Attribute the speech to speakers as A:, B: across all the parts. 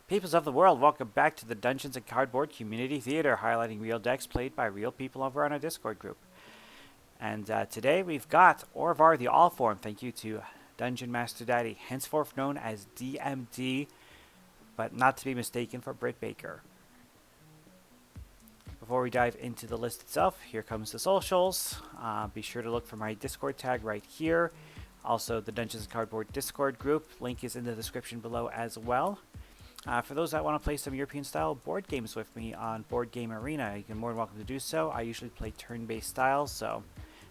A: Peoples of the world, welcome back to the Dungeons and Cardboard Community Theater, highlighting real decks played by real people over on our Discord group. And today we've got Orvar the Allform. Thank you to Dungeon Master Daddy, henceforth known as DMD, but not to be mistaken for Britt Baker. Before we dive into the list itself, here comes the socials. Be sure to look for my Discord tag right here. Also, the Dungeons and Cardboard Discord group, link is in the description below as well. For those that want to play some European-style board games with me on Board Game Arena, you're more than welcome to do so. I usually play turn-based styles, so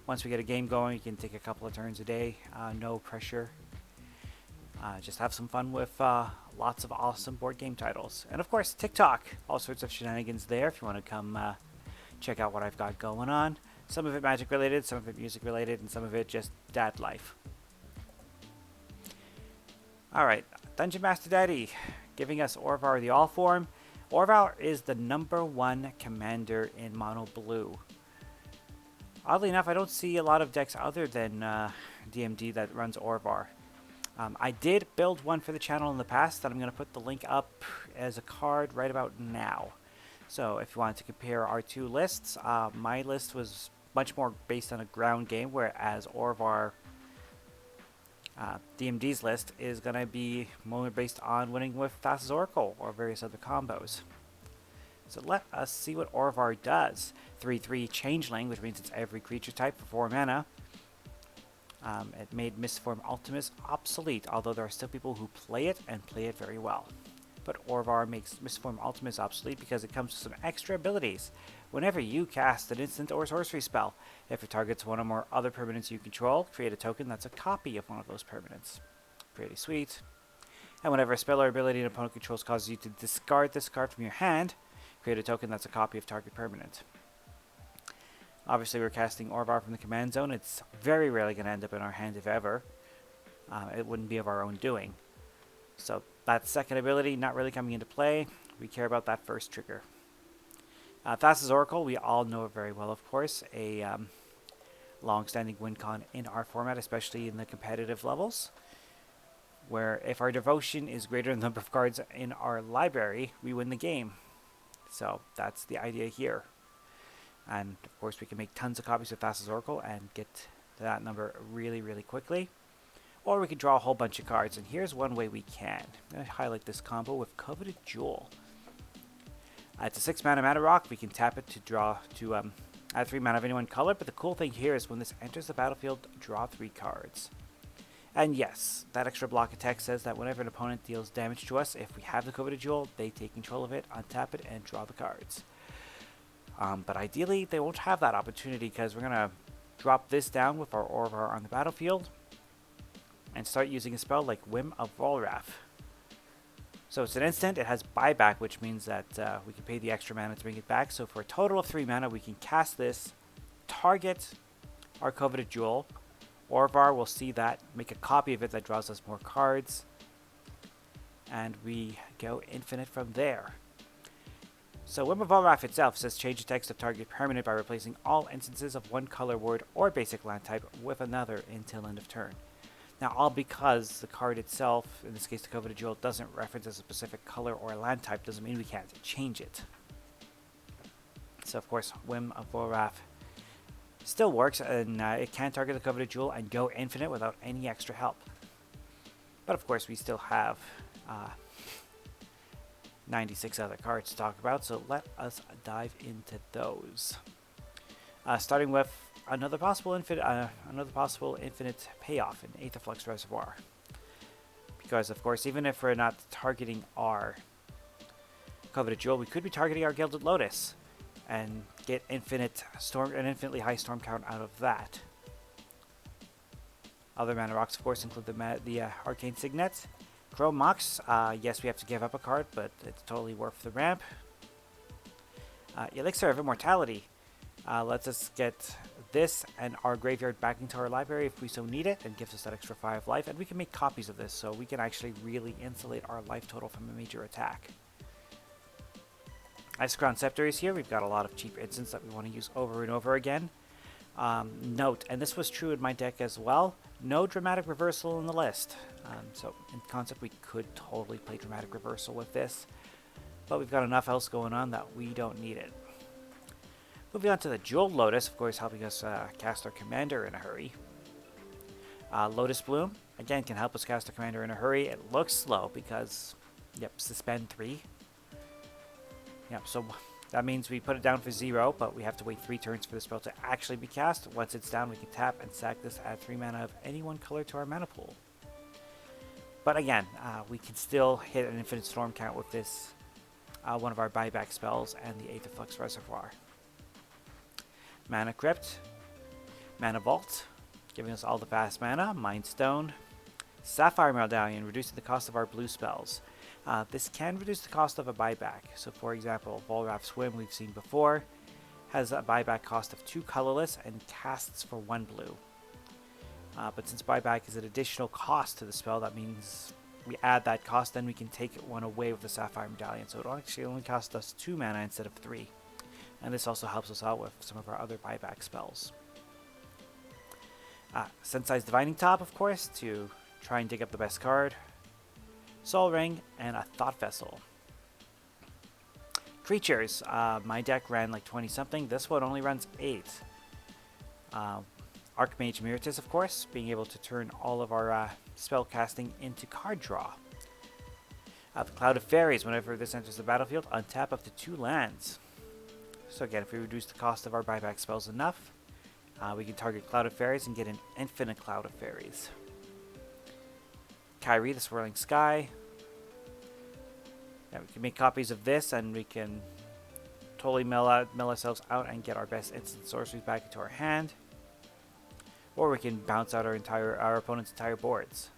A: once we get a game going, you can take a couple of turns a day. No pressure. Just have some fun with lots of awesome board game titles. And of course, Tik Tok. All sorts of shenanigans there if you want to come check out what I've got going on. Some of it magic-related, some of it music-related, and some of it just dad life. Alright, Dungeon Master Daddy giving us Orvar the Allform. Orvar is the #1 commander in Mono Blue. Oddly enough, I don't see a lot of decks other than DMD that runs Orvar. I did build one for the channel in the past that I'm going to put the link up as a card right about now. So if you wanted to compare our two lists, my list was much more based on a ground game, whereas Orvar DMD's list is going to be more based on winning with Thassa's Oracle or various other combos. So let us see what Orvar does. 3/3 Changeling, which means it's every creature type for 4 mana. It made Mistform Ultimus obsolete, although there are still people who play it and play it very well. But Orvar makes Mistform Ultimus obsolete because it comes with some extra abilities. Whenever you cast an instant or sorcery spell, if it targets one or more other permanents you control, create a token that's a copy of one of those permanents. Pretty sweet. And whenever a spell or ability an opponent controls causes you to discard this card from your hand, create a token that's a copy of target permanent. Obviously, we're casting Orvar from the command zone. It's very rarely going to end up in our hand, if ever. It wouldn't be of our own doing. So that second ability not really coming into play. We care about that first trigger. Thassa's Oracle, we all know it very well, of course. A long-standing win con in our format, especially in the competitive levels, where if our devotion is greater than the number of cards in our library, we win the game. So that's the idea here. And of course, we can make tons of copies of Thassa's Oracle and get to that number really, really quickly. Or we can draw a whole bunch of cards, and here's one way we can. I'm going to highlight this combo with Coveted Jewel. It's a 6 mana rock. We can tap it to draw to add 3 mana of any one color, but the cool thing here is when this enters the battlefield, draw 3 cards. And yes, that extra block of text says that whenever an opponent deals damage to us, if we have the Coveted Jewel, they take control of it, untap it, and draw the cards. But ideally, they won't have that opportunity because we're going to drop this down with our Orvar on the battlefield and start using a spell like Whim of Volrath. So it's an instant, it has buyback, which means that we can pay the extra mana to bring it back. So for a total of 3 mana, we can cast this, target our Coveted Jewel. Orvar will see that, make a copy of it that draws us more cards, and we go infinite from there. So Whim of Volrath itself says change the text of target permanent by replacing all instances of one color word or basic land type with another until end of turn. Now, all because the card itself, in this case the Coveted Jewel, doesn't reference a specific color or land type, doesn't mean we can't change it. So, of course, Whim of Volrath still works, and it can target the Coveted Jewel and go infinite without any extra help. But, of course, we still have 96 other cards to talk about, so let us dive into those. Starting with another possible infinite payoff in Aetherflux Reservoir. Because, of course, even if we're not targeting our Coveted Jewel, we could be targeting our Gilded Lotus and get an infinitely high storm count out of that. Other mana rocks, of course, include the Arcane Signet. Chrome Mox, yes, we have to give up a card, but it's totally worth the ramp. Elixir of Immortality lets us get this and our graveyard back into our library if we so need it, and gives us that extra 5 life, and we can make copies of this, so we can actually really insulate our life total from a major attack. Ice Crown Scepter is here. We've got a lot of cheap instants that we want to use over and over again. Note, and this was true in my deck as well, no dramatic reversal in the list. So in concept we could totally play dramatic reversal with this, but we've got enough else going on that we don't need it. Moving on to the Jeweled Lotus, of course helping us cast our commander in a hurry. Lotus Bloom, again, can help us cast our commander in a hurry. It looks slow because, yep, suspend 3. Yep, so that means we put it down for 0, but we have to wait 3 turns for the spell to actually be cast. Once it's down, we can tap and sack this, add 3 mana of any one color to our mana pool. But again, we can still hit an Infinite Storm count with this, one of our buyback spells, and the Aether Flux Reservoir. Mana Crypt, Mana Vault, giving us all the fast mana, Mind Stone, Sapphire Medallion, reducing the cost of our blue spells. This can reduce the cost of a buyback. So for example, Volrath Swim we've seen before has a buyback cost of 2 colorless and casts for 1 blue. But since buyback is an additional cost to the spell, that means we add that cost, then we can take one away with the Sapphire Medallion. So it'll actually only cost us 2 mana instead of 3. And this also helps us out with some of our other buyback spells. Sensei's Divining Top, of course, to try and dig up the best card. Soul Ring, and a Thought Vessel. Creatures. My deck ran like 20 something. This one only runs 8. Archmage Miritus, of course, being able to turn all of our spell casting into card draw. The Cloud of Fairies. Whenever this enters the battlefield, untap up to 2 lands. So again, if we reduce the cost of our buyback spells enough, we can target Cloud of Fairies and get an infinite Cloud of Fairies. Kyrie, the Swirling Sky. Yeah, we can make copies of this, and we can totally mill ourselves out and get our best instant sorceries back into our hand. Or we can bounce out our opponent's entire boards.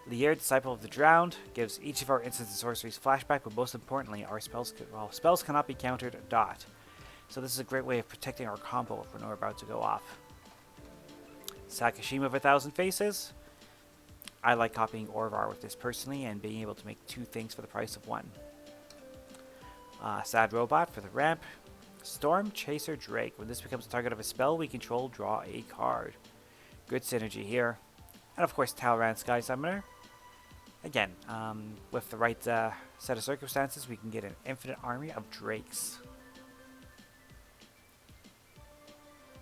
A: Lier, Disciple of the Drowned, gives each of our instants and sorceries flashback, but most importantly, our spells cannot be countered. So this is a great way of protecting our combo if we're about to go off. Sakashima of 1,000 Faces. I like copying Orvar with this personally and being able to make 2 things for the price of 1. Sad Robot for the ramp. Storm Chaser Drake. When this becomes the target of a spell we control, draw a card. Good synergy here. And of course, Talran Sky Summoner. Again, with the right set of circumstances, we can get an infinite army of drakes.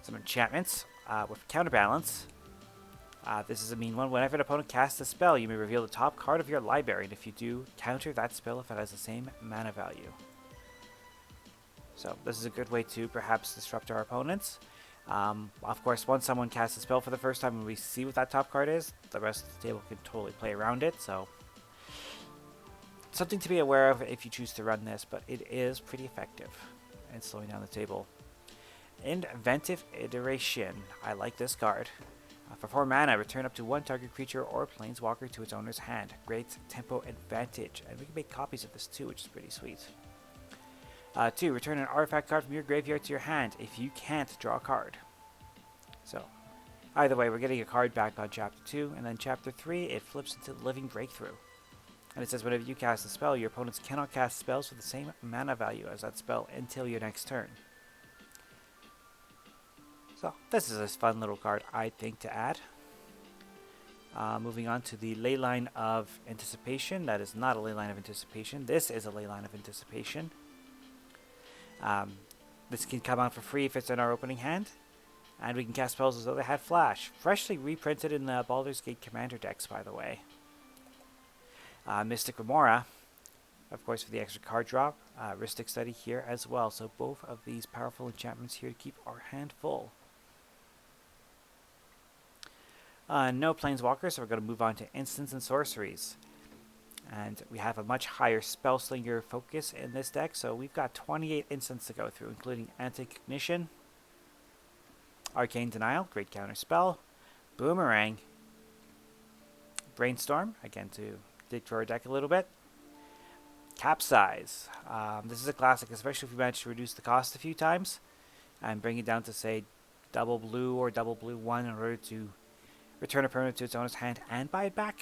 A: Some enchantments with Counterbalance. This is a mean one. Whenever an opponent casts a spell, you may reveal the top card of your library, and if you do, counter that spell if it has the same mana value. So this is a good way to perhaps disrupt our opponents. Of course, once someone casts a spell for the first time and we see what that top card is, the rest of the table can totally play around it. So something to be aware of if you choose to run this, but it is pretty effective in slowing down the table. Inventive Iteration. I like this card. For 4 mana, return up to 1 target creature or planeswalker to its owner's hand. Great tempo advantage. And we can make copies of this too, which is pretty sweet. 2, return an artifact card from your graveyard to your hand if you can't draw a card. So, either way, we're getting a card back on Chapter 2, and then Chapter 3, it flips into Living Breakthrough. And it says whenever you cast a spell, your opponents cannot cast spells with the same mana value as that spell until your next turn. So, this is a fun little card, I think, to add. Moving on to the Leyline of Anticipation. That is not a Leyline of Anticipation. This is a Leyline of Anticipation. This can come out for free if it's in our opening hand. And we can cast spells as though they had flash. Freshly reprinted in the Baldur's Gate Commander decks, by the way. Mystic Remora, of course, for the extra card drop. Rhystic Study here as well. So both of these powerful enchantments here to keep our hand full. No Planeswalkers, so we're going to move on to instants and sorceries. And we have a much higher Spellslinger focus in this deck, so we've got 28 instants to go through, including Anti-Cognition, Arcane Denial, great counter spell, Boomerang, Brainstorm, again to dig through our deck a little bit, Capsize. This is a classic, especially if you manage to reduce the cost a few times and bring it down to, say, double blue or double blue 1 in order to return a permanent to its owner's hand and buy it back.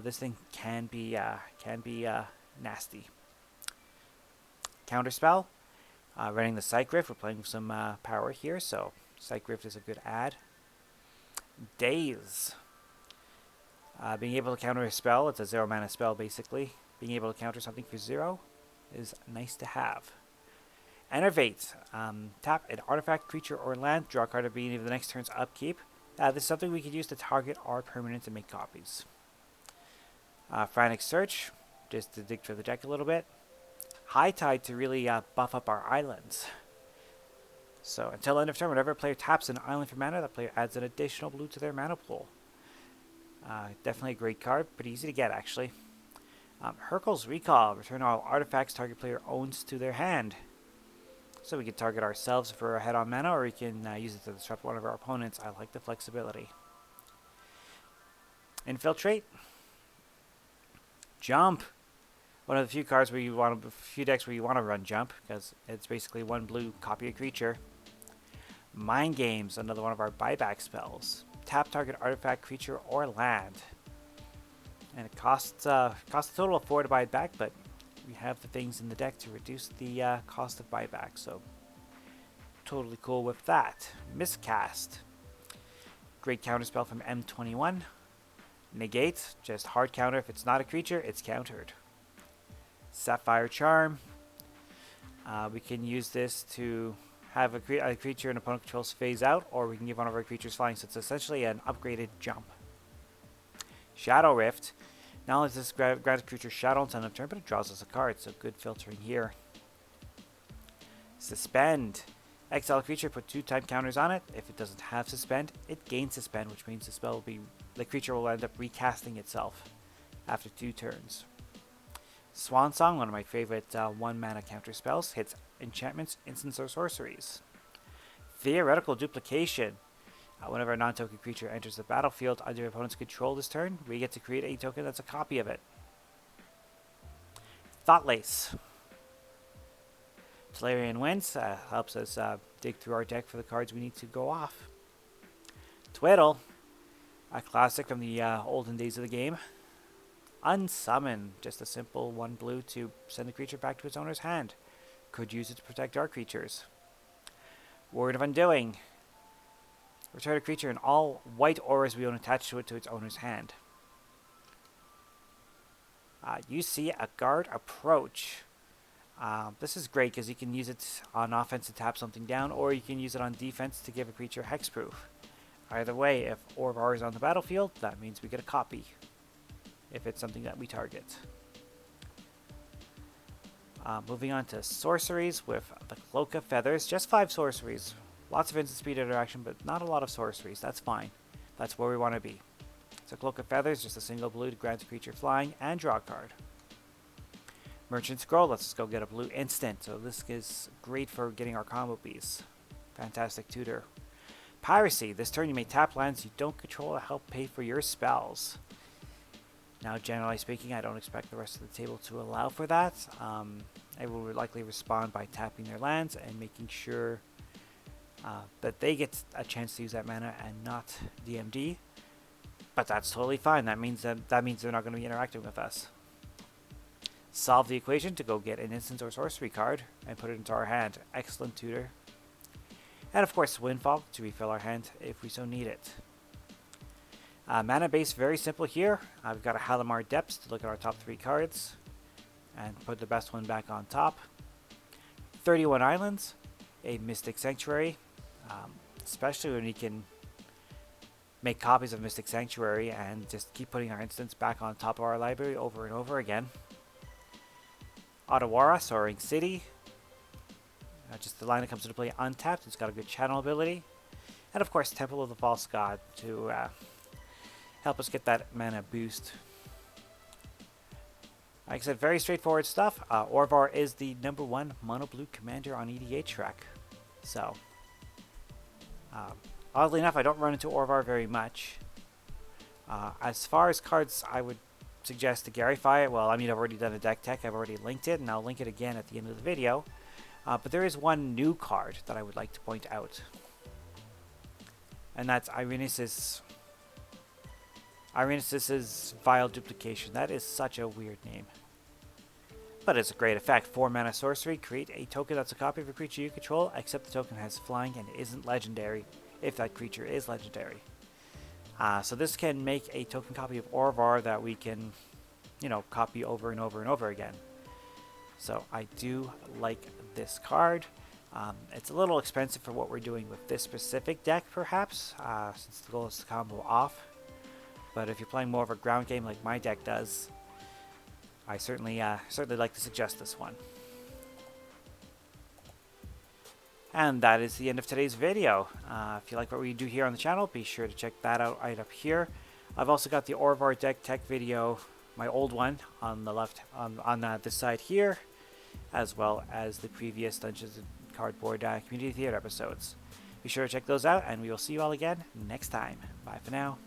A: This thing can be nasty. Counterspell. Running the Psych Rift, we're playing with some power here, so Psych Rift is a good add. Daze. Being able to counter a spell, it's a 0 mana spell basically. Being able to counter something for 0 is nice to have. Enervate. Tap an artifact, creature, or land. Draw a card at the beginning of the next turn's upkeep. This is something we could use to target our permanents and make copies. Frantic Search, just to dig through the deck a little bit. High Tide to really buff up our islands. So until end of turn, whenever a player taps an island for mana, that player adds an additional blue to their mana pool. Definitely a great card, pretty easy to get actually. Hurkyl's Recall, return all artifacts target player owns to their hand. So we can target ourselves if we're ahead on mana, or we can use it to disrupt one of our opponents. I like the flexibility. Infiltrate. Jump. One of the few cards where you want a few decks where you want to run Jump, because it's basically one blue, copy a creature. Mind Games, another one of our buyback spells. Tap target artifact, creature, or land. And it costs a total of 4 to buy it back, but we have the things in the deck to reduce the cost of buyback, so totally cool with that. Miscast. Great counterspell from M21. Negate, just hard counter. If it's not a creature, it's countered. Sapphire Charm. We can use this to have a creature an opponent controls phase out, or we can give one of our creatures flying, so it's essentially an upgraded jump. Shadow Rift. Not only does this grant a creature shadow until end of turn, but it draws us a card, so good filtering here. Suspend. Exile a creature, put 2 time counters on it. If it doesn't have Suspend, it gains Suspend, which means the creature will end up recasting itself after 2 turns. Swan Song, one of my favorite 1 mana counter spells, hits enchantments, instants, or sorceries. Theoretical Duplication. Whenever a non-token creature enters the battlefield under your opponent's control this turn, we get to create a token that's a copy of it. Thought-Lace. Tolarian Winds helps us dig through our deck for the cards we need to go off. Twiddle. A classic from the olden days of the game. Unsummon. Just a simple 1 blue to send the creature back to its owner's hand. Could use it to protect our creatures. Word of Undoing. Return a creature and all white auras we own attached to it to its owner's hand. You see a guard approach. This is great because you can use it on offense to tap something down, or you can use it on defense to give a creature hexproof. Either way, if Orvar is on the battlefield, that means we get a copy, if it's something that we target. Moving on to sorceries with the Cloak of Feathers. Just 5 sorceries. Lots of instant speed interaction, but not a lot of sorceries. That's fine. That's where we want to be. So Cloak of Feathers, just a single blue to grant a creature flying and draw a card. Merchant Scroll lets us go get a blue instant. So this is great for getting our combo piece. Fantastic tutor. Piracy. This turn you may tap lands you don't control to help pay for your spells. Now, generally speaking, I don't expect the rest of the table to allow for that. I will likely respond by tapping their lands and making sure that they get a chance to use that mana and not DMD. But that's totally fine. That means they're not going to be interacting with us. Solve the equation to go get an instant or sorcery card and put it into our hand. Excellent tutor. And of course, Windfall to refill our hand if we so need it. Mana base, very simple here. We've got a Halimar Depths to look at our top 3 cards and put the best one back on top. 31 islands, a Mystic Sanctuary, especially when we can make copies of Mystic Sanctuary and just keep putting our instants back on top of our library over and over again. Otawara, Soaring City. Just the line that comes into play untapped. It's got a good channel ability. And of course, Temple of the False God to help us get that mana boost. Like I said, very straightforward stuff. Orvar is the #1 mono blue commander on EDHRec. So, oddly enough, I don't run into Orvar very much. As far as cards I would suggest to Garify it, well, I mean, I've already done a deck tech, I've already linked it, and I'll link it again at the end of the video. But there is one new card that I would like to point out. And that's Irenis's Vile Duplication. That is such a weird name. but it's a great effect. 4 mana sorcery, create a token that's a copy of a creature you control, except the token has flying and isn't legendary, if that creature is legendary. So this can make a token copy of Orvar that we can, you know, copy over and over and over again. So I do like this card. It's a little expensive for what we're doing with this specific deck, perhaps, since the goal is to combo off. But if you're playing more of a ground game like my deck does, I certainly like to suggest this one. And that is the end of today's video. If you like what we do here on the channel, be sure to check that out right up here. I've also got the Orvar deck tech video, my old one, on the left, on this side here, as well as the previous Dungeons and Cardboard Community Theater episodes. Be sure to check those out, and we will see you all again next time. Bye for now.